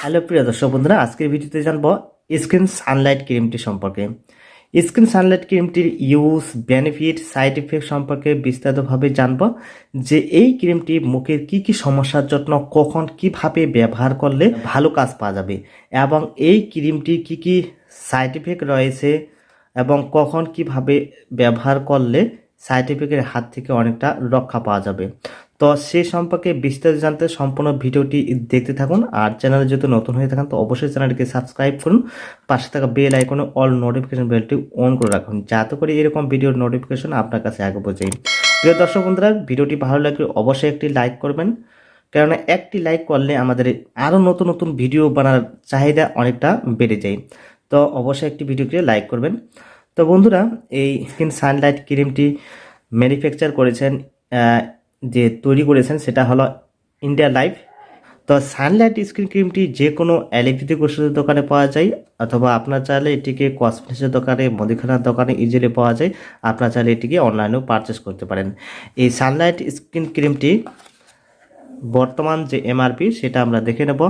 Hello প্রিয় দর্শক বন্ধুরা, আজকের ভিডিওতে জানবো স্কিন সানলাইট ক্রিমটি সম্পর্কে। স্কিন সানলাইট ক্রিমটির ইউজ, বেনিফিট, সাইড ইফেক্ট সম্পর্কে বিস্তারিতভাবে জানবো, যে এই ক্রিমটি মুখের কি কি সমস্যার জন্য কখন কিভাবে ব্যবহার করলে ভালো কাজ পাওয়া যাবে, এবং এই ক্রিমটির কি কি সাইড ইফেক্ট রয়েছে, এবং কখন কিভাবে ব্যবহার করলে সাইড ইফেক্টের হাত থেকে অনেকটা রক্ষা পাওয়া যাবে। তো সে সম্পর্কে বিস্তারিত জানতে সম্পূর্ণ ভিডিওটি দেখতে থাকুন। আর চ্যানেলে যদি নতুন হয়ে থাকেন তো অবশ্যই চ্যানেলটিকে সাবস্ক্রাইব করুন, পাশে থাকা বেল আইকনে অল নোটিফিকেশন বেলটি অন করে রাখুন, যাতে করে এরকম ভিডিওর নোটিফিকেশন আপনার কাছে আগে পৌঁছায়। প্রিয় দর্শক বন্ধুরা, ভিডিওটি ভালো লাগলে অবশ্যই একটি লাইক করবেন, কেননা একটি লাইক করলে আমাদের আরও নতুন নতুন ভিডিও বানার চাহিদা অনেকটা বেড়ে যায়। তো অবশ্যই একটি ভিডিওকে লাইক করবেন। তো বন্ধুরা, এই স্কিন সানলাইট ক্রিমটি ম্যানুফ্যাকচার করেছেন, যে তৈরি করেছেন সেটা হলো ইন্ডিয়া লাইফ। তো সানলাইট স্কিন ক্রিমটি যে কোনো অ্যালোপ্যাথিক ওষুধের দোকানে পাওয়া যায়, অথবা আপনার চাইলে এটিকে কসমেটিক্সের দোকানে, মুদিখানার দোকানে ইজিলি পাওয়া যায়। আপনার চাইলে এটিকে অনলাইনেও পারচেস করতে পারেন। এই সানলাইট স্কিন ক্রিমটি বর্তমান যে এমআরপি সেটা আমরা দেখে নেব।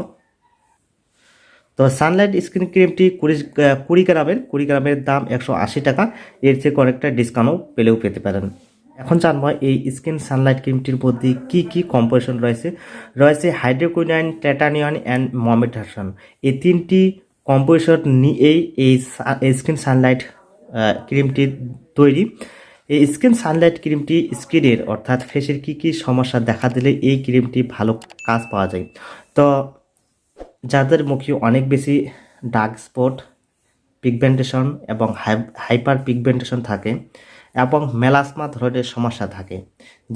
তো সানলাইট স্কিন ক্রিমটি 20 গ্রামের দাম 180 টাকা। এর থেকে অনেকটা ডিসকাউন্টও পেতে পারেন। এখন জানবো এই স্কিন সানলাইট ক্রিমটির মধ্যে কি কি কম্পোজিশন রয়েছে হাইড্রোকুইনাইন, টাইটানিয়াম অ্যান্ড মমেটাশন। এই তিনটি কম্পোজিশন নিয়েই এই স্কিন সানলাইট ক্রিমটি তৈরি। এই স্কিন সানলাইট ক্রিমটি স্কিনের অর্থাৎ ফেসের কি কি সমস্যা দেখা দিলে এই ক্রিমটি ভালো কাজ পাওয়া যায়। তো যাদের মুখে অনেক বেশি ডার্ক স্পট, পিগমেন্টেশন এবং হাইপার পিগমেন্টেশন থাকে, এবং মেলাসমা ধরনের সমস্যা থাকে,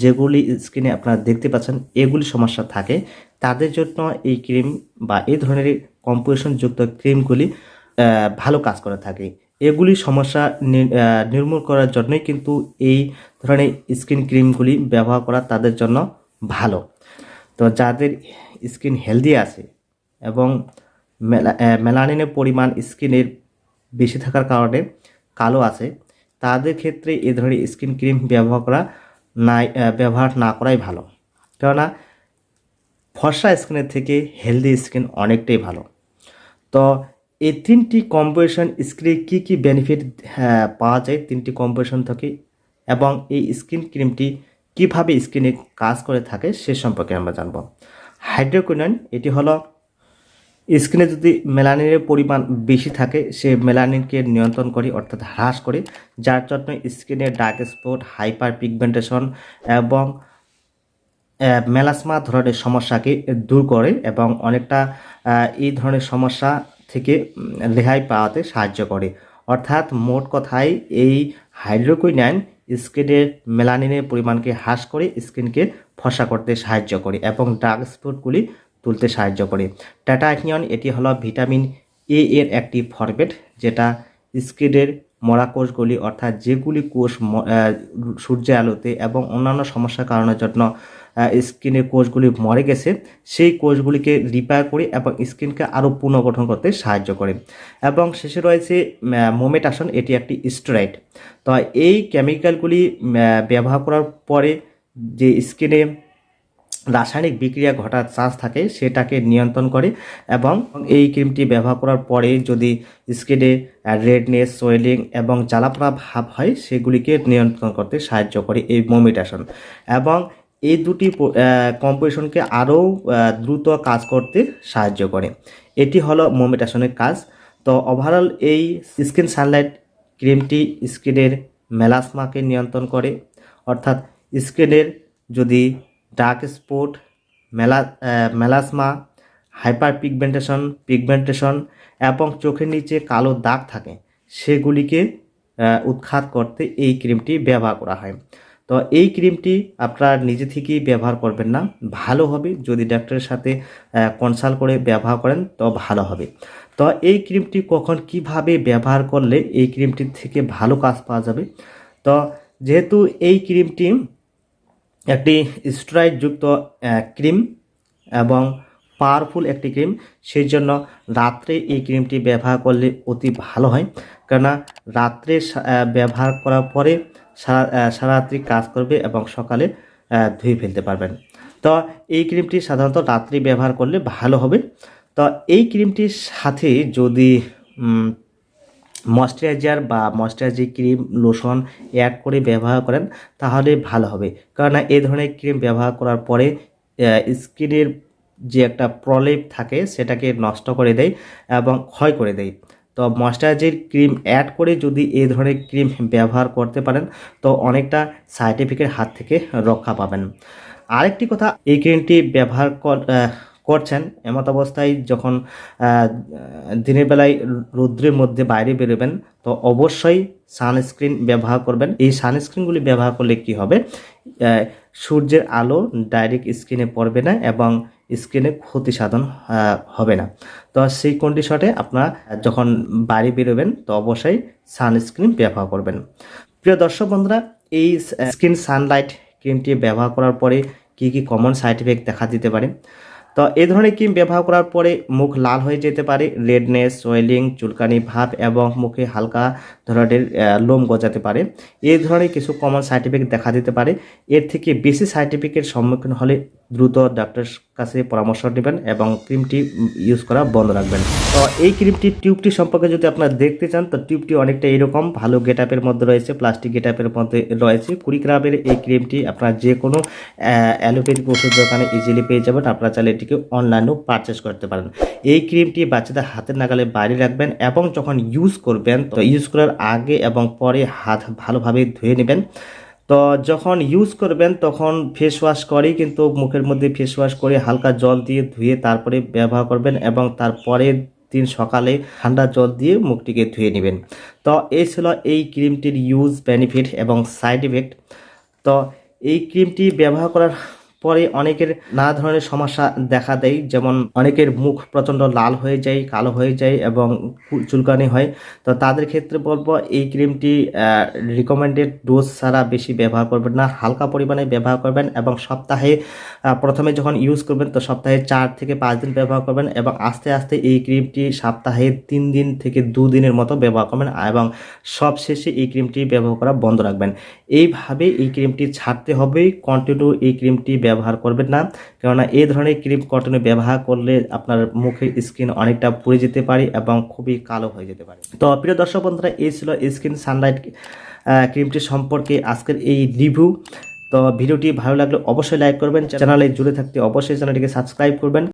যেগুলি স্কিনে আপনারা দেখতে পাচ্ছেন, এগুলি সমস্যা থাকে, তাদের জন্য এই ক্রিম বা এই ধরনের কম্পোজিশনযুক্ত ক্রিমগুলি ভালো কাজ করে থাকে। এগুলি সমস্যা নির্মূল করার জন্যই কিন্তু এই ধরনের স্কিন ক্রিমগুলি ব্যবহার করা তাদের জন্য ভালো। তো যাদের স্কিন হেলদি আছে এবং মেলানিনের পরিমাণ স্কিনের বেশি থাকার কারণে কালো আছে, তাদের ক্ষেত্রে এ ধরনের স্কিন ক্রিম ব্যবহার না করাই ভালো, কেননা ফর্সা স্কিনের থেকে হেলদি স্কিন অনেকটাই ভালো। তো এই তিনটি কম্পোজিশন স্কিনে কী কী বেনিফিট পাওয়া যায় তিনটি কম্পোজিশন থেকে, এবং এই স্কিন ক্রিমটি কিভাবে স্কিনে কাজ করে থাকে সে সম্পর্কে আমরা জানব। হাইড্রোকুইনাইন, এটি হলো স্কিনে যদি মেলানিনের পরিমাণ বেশি থাকে সে মেলানিনকে নিয়ন্ত্রণ করে অর্থাৎ হ্রাস করে, যার জন্য স্কিনে ডার্ক স্পট, হাইপার পিগমেন্টেশন এবং মেলাসমা ধরনের সমস্যাকে দূর করে, এবং অনেকটা এই ধরনের সমস্যা থেকে রেহাই পাওয়াতে সাহায্য করে। অর্থাৎ মোট কথায় এই হাইড্রোকুইনাইন স্কিনের মেলানিনের পরিমাণকে হ্রাস করে স্কিনকে ফর্সা করতে সাহায্য করে এবং ডার্ক স্পটগুলি তুলতে সাহায্য করে। টাইটানিয়াম, এটি হলো ভিটামিন এ এর একটি ফরম্যাট, যেটা স্কিনের মরা কোষগুলি অর্থাৎ যেগুলি কোষ সূর্যের আলোতে এবং অন্যান্য সমস্যার কারণের জন্য স্কিনের কোষগুলি মরে গেছে, সেই কোষগুলিকে রিপেয়ার করে এবং স্কিনকে আরও পুনর্গঠন করতে সাহায্য করে। এবং শেষে রয়েছে মোমেটাশন, এটি একটি স্টেরয়েড। তো এই কেমিক্যালগুলি ব্যবহার করার পরে যে স্কিনে রাসায়নিক বিক্রিয়া ঘটার চান্স থাকে সেটাকে নিয়ন্ত্রণ করে, এবং এই ক্রিমটি ব্যবহার করার পরে যদি স্কিনে রেডনেস, সোয়েলিং এবং জ্বালাপোড়া ভাব হয় সেগুলিকে নিয়ন্ত্রণ করতে সাহায্য করে এই মোমেটাশন। এবং এই দুটি কম্পোজিশনকে আরও দ্রুত কাজ করতে সাহায্য করে। এটি হলো মোমেটাশনের কাজ। তো ওভারঅল এই স্কিন সানলাইট ক্রিমটি স্কিনের মেলাসমাকে নিয়ন্ত্রণ করে, অর্থাৎ স্কিনের যদি dark spot, melasma, hyper pigmentation এবং চোখের নিচে কালো দাগ থাকে সেগুলিকে উৎখাত করতে এই ক্রিমটি ব্যবহার করা হয়। তো এই ক্রিমটি আপনারা নিজে থেকেই ব্যবহার করবেন না, ভালো হবে যদি ডাক্তারের সাথে কনসাল্ট করে ব্যবহার করেন তো ভালো হবে। তো এই ক্রিমটি কখন কিভাবে ব্যবহার করলে এই ক্রিমটির থেকে ভালো কাজ পাওয়া যাবে। তো যেহেতু এই ক্রিমটি একটি স্টেরয়েডযুক্ত ক্রিম এবং পাওয়ারফুল একটি ক্রিম, সেই জন্য রাত্রে এই ক্রিমটি ব্যবহার করলে অতি ভালো হয়, কেননা রাত্রে ব্যবহার করার পরে সারা রাত্রি কাজ করবে এবং সকালে ধুয়ে ফেলতে পারবেন। তো এই ক্রিমটি সাধারণত রাত্রি ব্যবহার করলে ভালো হবে। তো এই ক্রিমটির সাথে যদি ময়শ্চারাইজার বা ময়শ্চারাইজিং ক্রিম লোশন অ্যাড করে ব্যবহার করেন তাহলে ভালো হবে, কারণ এই ধরনের ক্রিম ব্যবহার করার পরে স্কিনের যে একটা প্রলেপ থাকে সেটাকে নষ্ট করে দেয় এবং ক্ষয় করে দেয়। তো ময়শ্চারাইজিং ক্রিম অ্যাড করে যদি এই ধরনের ক্রিম ব্যবহার করতে পারেন তো অনেকটা সাইড এফেক্টের হাত থেকে রক্ষা পাবেন। আরেকটি কথা, এই ক্রিমটি ব্যবহার করছেন এমত অবস্থায় যখন দিনের বেলায় রৌদ্রের মধ্যে বাইরে বেরোবেন তো অবশ্যই সানস্ক্রিন ব্যবহার করবেন। এই সানস্ক্রিনগুলি ব্যবহার করলে কি হবে, সূর্যের আলো ডাইরেক্ট স্কিনে পড়বে না এবং স্কিনে ক্ষতি সাধন হবে না। তো সেই কন্ডিশনে আপনারা যখন বাইরে বেরোবেন তো অবশ্যই সানস্ক্রিন ব্যবহার করবেন। প্রিয় দর্শক বন্ধুরা, এই স্কিন সানলাইট ক্রিমটি ব্যবহার করার পরে কি কি কমন সাইড এফেক্ট দেখা দিতে পারে। তো এই ধরনের ক্রিম ব্যবহার করার পরে মুখ লাল হয়ে যেতে পারে, রেডনেস, সোয়েলিং, চুলকানি ভাব এবং মুখে হালকা ধরনের লোম গজাতে পারে। এই ধরনের কিছু কমন সাইড এফেক্ট দেখা দিতে পারে। এর থেকে বেশি সাইড এফেক্টের সম্মুখীন হলে দ্রুত ডাক্তারের কাছে পরামর্শ নেবেন এবং ক্রিমটি ইউজ করা বন্ধ রাখবেন। তো এই ক্রিমটির টিউবটি সম্পর্কে যদি আপনারা দেখতে চান তো টিউবটি অনেকটা এরকম ভালো গেটআপের মধ্যে রয়েছে, প্লাস্টিক গেটআপের মধ্যে রয়েছে। 20 গ্রামের এই ক্রিমটি আপনারা যে কোনো অ্যালোপ্যাথিক ওষুধ দোকানে ইজিলি পেয়ে যাবেন। আপনারা চাইলে এটিকে অনলাইনেও পারচেস করতে পারেন। এই ক্রিমটি বাচ্চাদের হাতের নাগালে বাইরে রাখবেন এবং যখন ইউজ করবেন তো ইউজ করার আগে এবং পরে হাত ভালোভাবে ধুয়ে নেবেন। তো যখন ইউজ করবেন তখন ফেস ওয়াশ করেই কিন্তু মুখের মধ্যে ফেস ওয়াশ করে হালকা জল দিয়ে ধুয়ে তারপরে ব্যবহার করবেন এবং তারপরের দিন সকালে ঠান্ডা জল দিয়ে মুখটিকে ধুয়ে নেবেন। তো এই ছিল এই ক্রিমটির ইউজ, বেনিফিট এবং সাইড ইফেক্ট। তো এই ক্রিমটি ব্যবহার করার পরে অনেকের নানা ধরনের সমস্যা দেখা দেয়, যেমন অনেকের মুখ প্রচণ্ড লাল হয়ে যায়, কালো হয়ে যায় এবং চুলকানি হয়। তো তাদের ক্ষেত্রে বলবো এই ক্রিমটি রিকমেন্ডেড ডোজ ছাড়া বেশি ব্যবহার করবেন না, হালকা পরিমাণে ব্যবহার করবেন এবং সপ্তাহে প্রথমে যখন ইউজ করবেন তো সপ্তাহে 4 থেকে 5 দিন ব্যবহার করবেন এবং আস্তে আস্তে এই ক্রিমটি সপ্তাহে 3 দিন থেকে 2 দিনের মতো ব্যবহার করবেন এবং সবশেষে এই ক্রিমটি ব্যবহার করা বন্ধ রাখবেন। এইভাবে এই ক্রিমটি ছাড়তে হবে, কন্টিনিউ এই ক্রিমটি ব্যবহার করবেন না, কেননা এই ধরনের ক্রিম কন্টিনিউ ব্যবহার করলে আপনার মুখের স্কিন অনেকটা পুড়ে যেতে পারে এবং খুবই কালো হয়ে যেতে পারে। তো প্রিয় দর্শক বন্ধুরা, এই ছিল স্কিন সানলাইট ক্রিমটি সম্পর্কে আজকের এই রিভিউ। তো ভিডিওটি ভালো লাগলে অবশ্যই লাইক করবেন, চ্যানেলে জুড়ে থাকতে অবশ্যই চ্যানেলটিকে সাবস্ক্রাইব করবেন।